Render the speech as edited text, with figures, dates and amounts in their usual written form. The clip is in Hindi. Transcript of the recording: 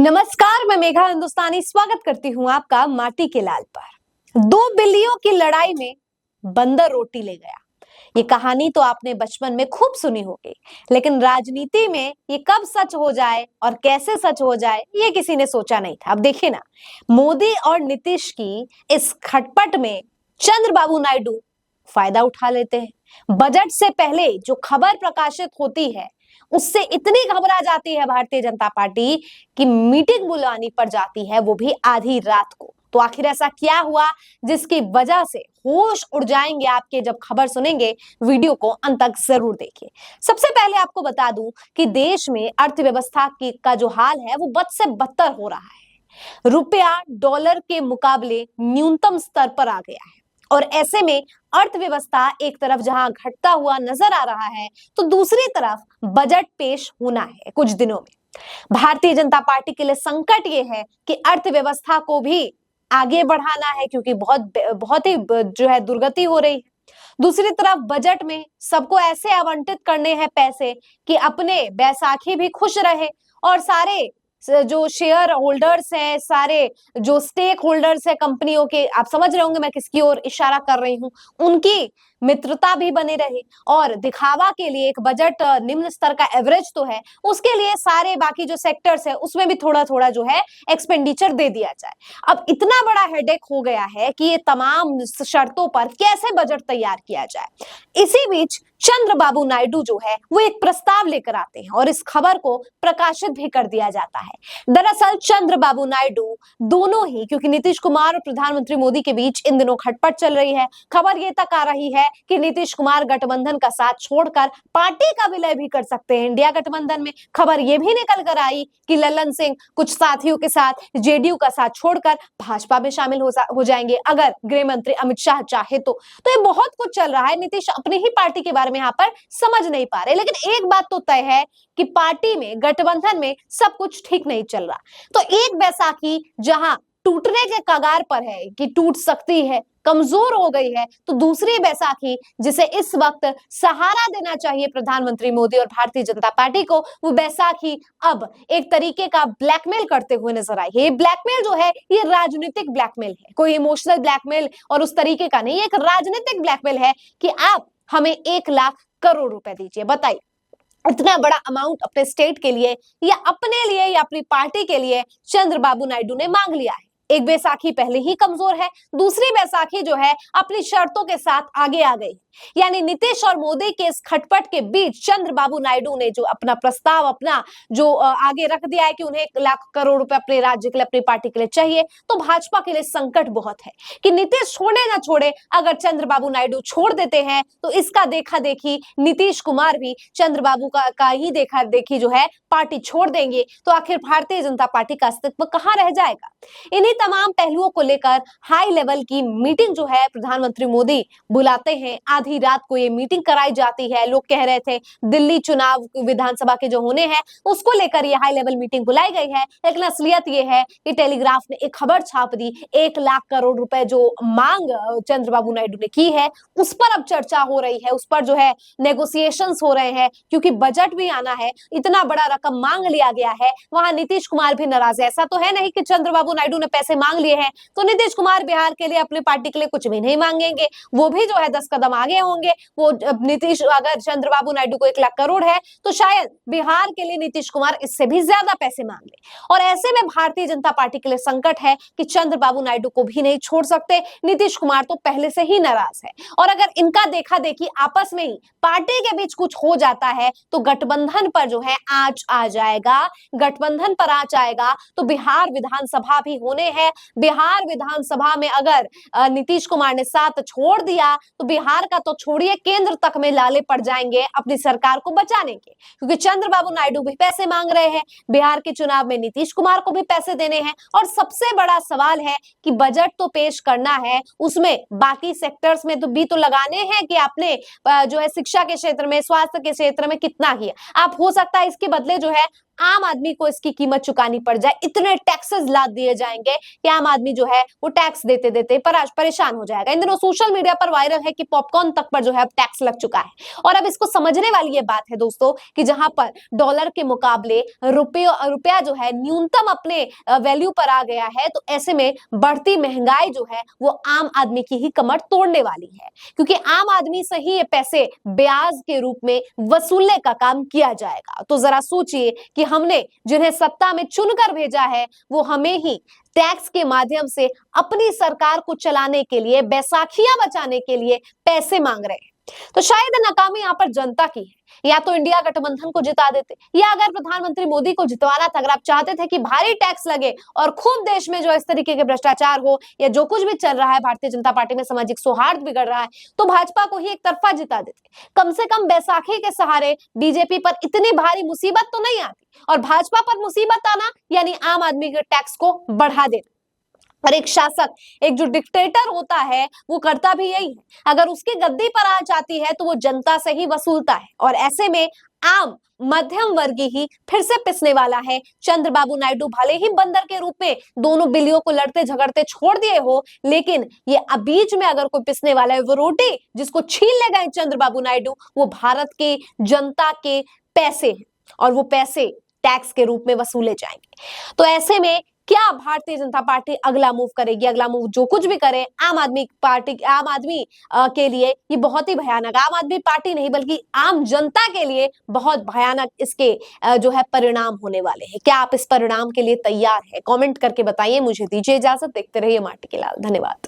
नमस्कार, मैं मेघा हिंदुस्तानी स्वागत करती हूँ आपका माटी के लाल पर। दो बिल्लियों की लड़ाई में बंदर रोटी ले गया। ये कहानी तो आपने बचपन में खूब सुनी होगी, लेकिन राजनीति में ये कब सच हो जाए और कैसे सच हो जाए ये किसी ने सोचा नहीं था। अब देखिए ना, मोदी और नीतीश की इस खटपट में चंद्रबाबू नायडू फायदा उठा लेते हैं। बजट से पहले जो खबर प्रकाशित होती है उससे इतनी घबरा जाती है भारतीय जनता पार्टी कि मीटिंग बुलानी पड़ जाती है, वो भी आधी रात को। तो आखिर ऐसा क्या हुआ जिसकी वजह से होश उड़ जाएंगे आपके जब खबर सुनेंगे? वीडियो को अंत तक जरूर देखिए। सबसे पहले आपको बता दूं कि देश में अर्थव्यवस्था की का जो हाल है वो बद से बदतर हो रहा है। रुपया डॉलर के मुकाबले न्यूनतम स्तर पर आ गया है और ऐसे में अर्थव्यवस्था एक तरफ जहां घटता हुआ नजर आ रहा है तो दूसरी तरफ बजट पेश होना है कुछ दिनों में। भारतीय जनता पार्टी के लिए संकट ये है कि अर्थव्यवस्था को भी आगे बढ़ाना है क्योंकि बहुत बहुत ही जो है दुर्गति हो रही है। दूसरी तरफ बजट में सबको ऐसे आवंटित करने हैं पैसे कि अपने बैसाखी भी खुश रहे और सारे जो शेयर होल्डर्स हैं, सारे जो स्टेक होल्डर्स हैं कंपनियों के, आप समझ रहे होंगे मैं किसकी ओर इशारा कर रही हूं, उनकी मित्रता भी बनी रहे। और दिखावा के लिए एक बजट निम्न स्तर का एवरेज तो है, उसके लिए सारे बाकी जो सेक्टर्स है उसमें भी थोड़ा थोड़ा जो है एक्सपेंडिचर दे दिया जाए। अब इतना बड़ा हेडेक हो गया है कि ये तमाम शर्तों पर कैसे बजट तैयार किया जाए। इसी बीच चंद्रबाबू नायडू जो है वो एक प्रस्ताव लेकर आते हैं और इस खबर को प्रकाशित भी कर दिया जाता है। दरअसल चंद्रबाबू नायडू दोनों ही, क्योंकि नीतीश कुमार और प्रधानमंत्री मोदी के बीच इन दिनों खटपट चल रही है, खबर ये तक आ रही है कि नीतीश कुमार गठबंधन का साथ छोड़कर पार्टी का विलय भी कर सकते हैं इंडिया गठबंधन में। खबर ये भी निकल कर आई कि लल्लन सिंह कुछ साथियों के साथ जेडीयू का साथ छोड़कर भाजपा में शामिल हो जाएंगे अगर गृह मंत्री अमित शाह चाहे तो ये बहुत कुछ चल रहा है। नीतीश अपनी ही पार्टी के बारे में यहाँ पर समझ नहीं पा रहे, लेकिन एक बात तो तय है कि पार्टी में गठबंधन में सब कुछ ठीक नहीं चल रहा। तो एक बैसाखी जहां टूटने के कगार पर है कि टूट सकती है, कमजोर हो गई है, तो दूसरी बैसाखी जिसे इस वक्त सहारा देना चाहिए प्रधानमंत्री मोदी और भारतीय जनता पार्टी को, वो बैसाखी अब एक तरीके का ब्लैकमेल करते हुए नजर आई है। ये ब्लैकमेल जो है ये राजनीतिक ब्लैकमेल है, कोई इमोशनल ब्लैकमेल और उस तरीके का नहीं, एक राजनीतिक ब्लैकमेल है कि आप हमें 1 लाख करोड़ रुपए दीजिए। बताइए, इतना बड़ा अमाउंट अपने स्टेट के लिए या अपने लिए या अपनी पार्टी के लिए चंद्रबाबू नायडू ने मांग लिया है। एक बैसाखी पहले ही कमजोर है, दूसरी बैसाखी जो है अपनी शर्तों के साथ आगे आ गई। यानी नीतीश और मोदी के इस खटपट के बीच चंद्रबाबू नायडू ने जो अपना प्रस्ताव अपना जो आगे रख दिया है कि उन्हें 1 लाख करोड़ रुपए अपने राज्य के लिए अपनी पार्टी के लिए चाहिए, तो भाजपा के लिए संकट बहुत है कि नीतीश छोड़े ना छोड़े। अगर चंद्रबाबू नायडू छोड़ देते हैं तो इसका देखा देखी नीतीश कुमार भी चंद्रबाबू का ही देखा देखी जो है पार्टी छोड़ देंगे, तो आखिर भारतीय जनता पार्टी का अस्तित्व कहां रह जाएगा? इन्हीं तमाम पहलुओं को लेकर हाई लेवल की मीटिंग जो है प्रधानमंत्री मोदी बुलाते हैं। आधी रात को ये मीटिंग कराई जाती है। लोग कह रहे थे दिल्ली चुनाव विधानसभा के जो होने हैं उसको लेकर ये हाई लेवल मीटिंग बुलाई गई है, लेकिन असलियत ये है कि टेलीग्राफ ने एक खबर छाप दी, 1 लाख करोड़ रुपए जो मांग चंद्रबाबू नायडू ने की है उस पर अब चर्चा हो रही है, उस पर जो है नेगोशिएशंस हो रहे हैं क्योंकि बजट भी आना है। इतना बड़ा रकम मांग लिया गया है, वहां नीतीश कुमार भी नाराज है। ऐसा तो है नहीं कि चंद्रबाबू नायडू ने पैसे मांग लिए हैं तो नीतीश कुमार बिहार के लिए अपनी पार्टी के लिए कुछ भी नहीं मांगेंगे, वो भी जो है 10 कदम आगे होंगे। वो नीतीश, अगर चंद्रबाबू नायडू को 1 लाख करोड़ है तो शायद बिहार के लिए नीतीश कुमार इससे भी ज्यादा पैसे मांग ले। और ऐसे में भारतीय जनता पार्टी के लिए संकट है कि चंद्रबाबू नायडू को भी नहीं छोड़ सकते, नीतीश कुमार तो पहले से ही नाराज है। और अगर इनका देखा देखी आपस में ही पार्टी के बीच कुछ हो जाता है तो गठबंधन पर जो है आंच आ जाएगा। गठबंधन पर आंच आएगा तो बिहार विधानसभा भी होने हैं। बिहार विधानसभा में अगर नीतीश कुमार ने साथ छोड़ दिया तो बिहार का तो छोड़िए, केंद्र तक में लाले पड़ जाएंगे अपनी सरकार को बचाने के, क्योंकि चंद्रबाबू नायडू भी पैसे मांग रहे हैं, बिहार के चुनाव में नीतीश कुमार को भी पैसे देने हैं। और सबसे बड़ा सवाल है कि बजट तो पेश करना है, उसमें बाकी सेक्टर्स में तो भी तो लगाने हैं कि आपने जो है शिक्षा के क्षेत्र में, स्वास्थ्य के क्षेत्र में कितना किया। आप हो सकता है इसके बदले जो है आम आदमी को इसकी कीमत चुकानी पड़ जाए, इतने टैक्सेस लाद दिए जाएंगे कि आम आदमी जो है वो टैक्स देते देते परेशान हो जाएगा। इन दिनों सोशल मीडिया पर वायरल है कि पॉपकॉर्न तक पर जो है अब टैक्स लग चुका है। और अब इसको समझने वाली ये बात है दोस्तों कि जहां पर डॉलर के मुकाबले रुपया जो है न्यूनतम अपने वैल्यू पर आ गया है, तो ऐसे में बढ़ती महंगाई जो है वो आम आदमी की ही कमर तोड़ने वाली है, क्योंकि आम आदमी से ही ये पैसे ब्याज के रूप में वसूलने का काम किया जाएगा। तो जरा सोचिए कि हमने जिन्हें सत्ता में चुनकर भेजा है वो हमें ही टैक्स के माध्यम से अपनी सरकार को चलाने के लिए, बैसाखियां बचाने के लिए पैसे मांग रहे हैं। तो शायद नाकामी यहाँ पर जनता की है। या तो इंडिया गठबंधन को जिता देते, या अगर प्रधानमंत्री मोदी को जितवाना था, अगर आप चाहते थे कि भारी टैक्स लगे और खूब देश में जो इस तरीके के भ्रष्टाचार हो या जो कुछ भी चल रहा है भारतीय जनता पार्टी में, सामाजिक सौहार्द बिगड़ रहा है, तो भाजपा को ही एक तरफा जिता देते। कम से कम बैसाखी के सहारे बीजेपी पर इतनी भारी मुसीबत तो नहीं आती, और भाजपा पर मुसीबत आना यानी आम आदमी के टैक्स को बढ़ा देना। और एक शासक, एक जो डिक्टेटर होता है वो करता भी यही है। अगर उसकी गद्दी पर आ जाती है तो वो जनता से ही वसूलता है, और ऐसे में आम मध्यम वर्गीय ही फिर से पिसने वाला है। चंद्रबाबू नायडू भले ही बंदर के रूप में दोनों बिल्लियों को लड़ते झगड़ते छोड़ दिए हो, लेकिन ये बीच में अगर कोई पिसने वाला है, वो रोटी जिसको छीन ले गए चंद्रबाबू नायडू, वो भारत के जनता के पैसे हैं, और वो पैसे टैक्स के रूप में वसूले जाएंगे। तो ऐसे में क्या भारतीय जनता पार्टी अगला मूव करेगी? अगला मूव जो कुछ भी करे, आम आदमी पार्टी, आम आदमी के लिए ये बहुत ही भयानक, आम आदमी पार्टी नहीं बल्कि आम जनता के लिए बहुत भयानक इसके जो है परिणाम होने वाले हैं। क्या आप इस परिणाम के लिए तैयार है? कमेंट करके बताइए। मुझे दीजिए इजाजत। देखते रहिए माटी के लाल। धन्यवाद।